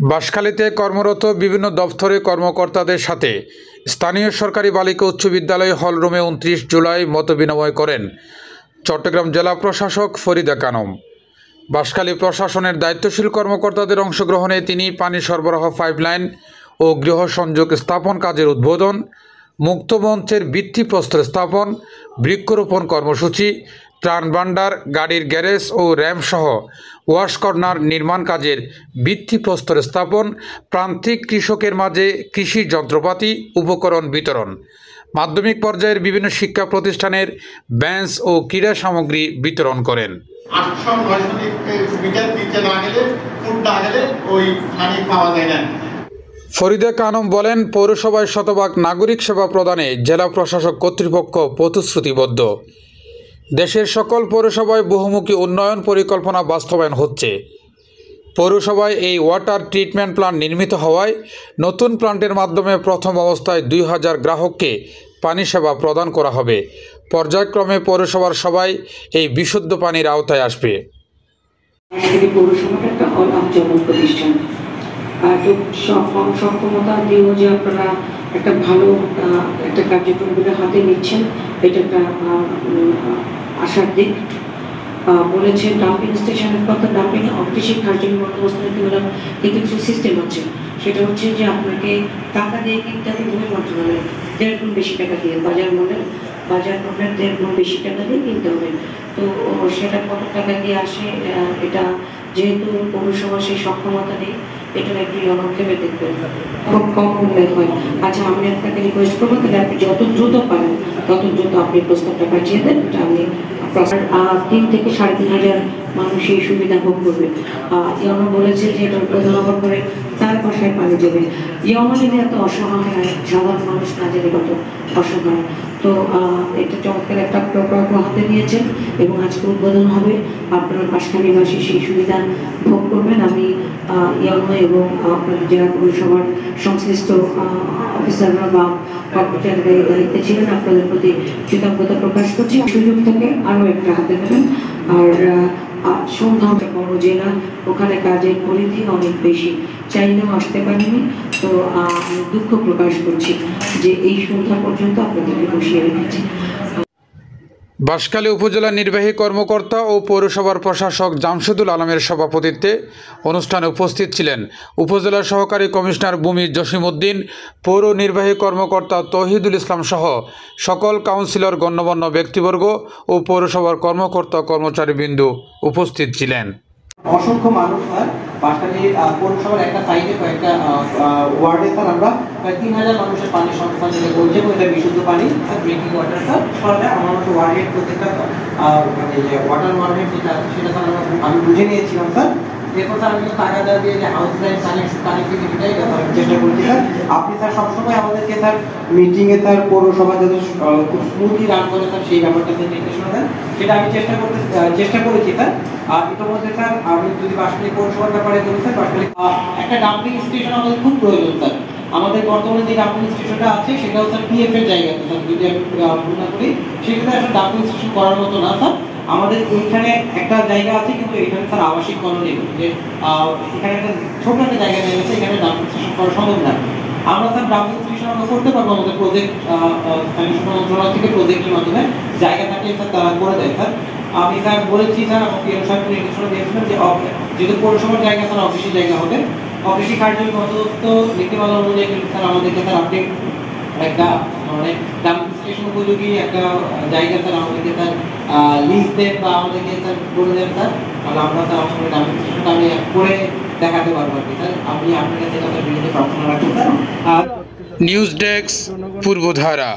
বাঁশখালীতে কর্মরত বিভিন্ন দপ্তরের কর্মকর্তাদের সাথে স্থানীয় সরকারি বালিকা উচ্চ বিদ্যালয় হলরুমে 29 জুলাই মতবিনিময় করেন চট্টগ্রাম জেলা প্রশাসক ফরিদা কানম। বাঁশখালী প্রশাসনের দায়িত্বশীল কর্মকর্তাদের অংশগ্রহণে তিনি পানি সরবরাহ পাইপলাইন ও গৃহ সংযোগ স্থাপন কাজের উদ্বোধন, মুক্ত মঞ্চের ভিত্তিপ্রস্তর স্থাপন, বৃক্ষরোপণ কর্মসূচি, ত্রাণ ভান্ডার, গাড়ির গ্যারেজ ও র্যাম্প সহ ওয়াশ কর্নার নির্মাণ কাজের ভিত্তিপ্রস্তর স্থাপন, প্রান্তিক কৃষকের মাঝে কৃষি যন্ত্রপাতি উপকরণ বিতরণ, মাধ্যমিক পর্যায়ের বিভিন্ন শিক্ষা প্রতিষ্ঠানের বেঞ্চ ও ক্রীড়া সামগ্রী বিতরণ করেন। ফরিদা কানম বলেন, পৌরসভায় শতভাগ নাগরিক সেবা প্রদানে জেলা প্রশাসক কর্তৃপক্ষ প্রতিশ্রুতিবদ্ধ। দেশের সকল পৌরসভায় বহুমুখী উন্নয়ন পরিকল্পনা বাস্তবায়ন হচ্ছে। পৌরসভায় এই ওয়াটার ট্রিটমেন্ট প্ল্যান্ট নির্মিত হওয়ায় নতুন প্ল্যান্টের মাধ্যমে প্রথম অবস্থায় 2000 গ্রাহককে পানি সেবা প্রদান করা হবে। পর্যায়ক্রমে পৌরসভার সবাই এই বিশুদ্ধ পানির আওতায় আসবে। সক্ষমতা দিয়েও যে আপনারা একটা ভালো একটা কার্যক্রমগুলো হাতে নিচ্ছেন, এটা একটা আশার দিক। বলেছেন ডাম্পিং স্টেশনের কথা, ডাম্পিং অকৃষি কার্যক্রম বন্দোবস্তের কিছু সিস্টেম আছে। সেটা হচ্ছে যে আপনাকে টাকা দিয়ে কিনতে হবে, ভূমি মন্ত্রণালয় 1.5 গুণ বেশি টাকা দিয়ে, বাজার মূল্যের 1.5 গুণ বেশি টাকা দিয়ে কিনতে হবে। তো সেটা কত টাকা দিয়ে আসে, এটা যেহেতু পৌরসভা সেই সক্ষমতা নেই, এটা একটু অনুক্ষেপে দেখবেন, খুব কম মূল্যে হয়। আচ্ছা, আমি আপনাকে রিকোয়েস্ট করবো, তাহলে আপনি যত দ্রুত পারেন তত দ্রুত আপনি প্রস্তাবটা পাঠিয়ে দেন। এটা আমি 3 থেকে 3,500 মানুষ এই সুবিধা ভোগ করবে। ইয়নো বলেছে যে এটা প্রধানত করে তার বাসায় পানি যাবে। ইয়নো যদি এত অসহায় হয়, সাধারণ মানুষ না জেনে কত অসহায়। তো এটা চমৎকার একটা প্রকল্প হাতে নিয়েছেন এবং আজকে উদ্বোধন হবে। আপনারা বাঁশখালীবাসী সেই সুবিধা ভোগ করবেন। আমি ইয়নো এবং আপনাদের জেলা পৌরসভার সংশ্লিষ্ট অফিসাররা বা কর্মচারীরা দায়িত্বে ছিলেন, আপনাদের প্রতি কৃতজ্ঞতা প্রকাশ করছি। সুযোগ থেকে আরও একটা হাতে নেবেন। আর সন্ধ্যা বড় জেলা, ওখানে কাজের পরিধি অনেক বেশি, চাইলেও আসতে পারিনি। তো আমি দুঃখ প্রকাশ করছি যে এই সন্ধ্যা পর্যন্ত আপনাদেরকে বসিয়ে রেখেছি। বাঁশখালী উপজেলা নির্বাহী কর্মকর্তা ও পৌরসভার প্রশাসক জামশেদুল আলমের সভাপতিত্বে অনুষ্ঠানে উপস্থিত ছিলেন উপজেলা সহকারী কমিশনার ভূমি জসিমউদ্দিন, পৌর নির্বাহী কর্মকর্তা তৌহিদুল ইসলাম সহ সকল কাউন্সিলর, গণ্যমান্য ব্যক্তিবর্গ ও পৌরসভার কর্মকর্তা কর্মচারীবৃন্দ উপস্থিত ছিলেন। অসংখ্য মানুষ হয় বাঁশখালী পৌরসভার একটা সাইডে কয়েকটা ওয়ার্ডে স্যার আমরা প্রায় 3000 মানুষের পানি সংস্থান যেটা বলছে, এটা বিশুদ্ধ পানি ড্রিঙ্কিং ওয়াটার স্যার। ফলে আমার মতো ওয়ার্ডের প্রত্যেকটা মানে যে ওয়াটার ওয়ার্ডের যেটা সেটা স্যার আমি বুঝে নিয়েছিলাম স্যার। এরপর স্যার আমি টাকা দেওয়া দিয়ে যে হাউস লাইন কানেক্টিভিটিটা এটা চেষ্টা করছি স্যার। আপনি স্যার সবসময় আমাদেরকে স্যার মিটিংয়ে স্যার পৌরসভা যাতে খুব স্মুথলি রান করে স্যার সেই ব্যাপারটা নির্দেশনা দেন, সেটা আমি চেষ্টা করেছি স্যার। আর ইতিমধ্যে স্যার আমি যদি বাঁশখালী পৌরসভার ব্যাপারে বলি স্যার, বাঁশখালী একটা ডাম্পিং স্টেশন আমাদের খুব প্রয়োজন স্যার। আমাদের বর্তমানে যে ডাম্পিং স্টেশনটা আছে সেটাও স্যার পিএফ এর জায়গাতে স্যার, যদি আমি ভুল করি সেক্ষেত্রে একটা ডাম্পিং স্টেশন করার মতো না স্যার। আমাদের এইখানে একটা জায়গা আছে, কিন্তু এখানে স্যার আবাসিক কলোনি, যে এখানে একটা ছোট একটা জায়গা নিয়ে গেছে, এখানে ডাম্পিং স্টেশন করা সম্ভব না। আমরা স্যার ডাম্পিং স্টেশন আমরা করতে পারবো আমাদের প্রজেক্ট মন্ত্রণালয় থেকে প্রজেক্টের মাধ্যমে, জায়গা থাকলে স্যার তারা করে দেয় স্যার। আমি স্যার বলেছি স্যার, আমাকে সাহেব নির্দেশনা দিয়েছিলেন যে যেহেতু পৌরসভার জায়গা স্যার অফিসের জায়গা হবে, অফিসি কার্যক্রম বন্দোবস্ত নীতিমালা অনুযায়ী স্যার আমাদেরকে স্যার আপনি একটা মানে ডাম্পিং স্টেশন উপযোগী একটা জায়গা স্যার আমাদেরকে স্যার লিজ দেন বা আমাদেরকে স্যার করে দেন স্যার। তাহলে আমরা স্যার আমার সঙ্গে ডাম্পিং স্টেশনটা আমি করে দেখাতে পারবো আর কি স্যার। আপনি আপনার কাছে কথা বিরুদ্ধে প্রার্থনা রাখবেন স্যার। News desk, Purbadhara.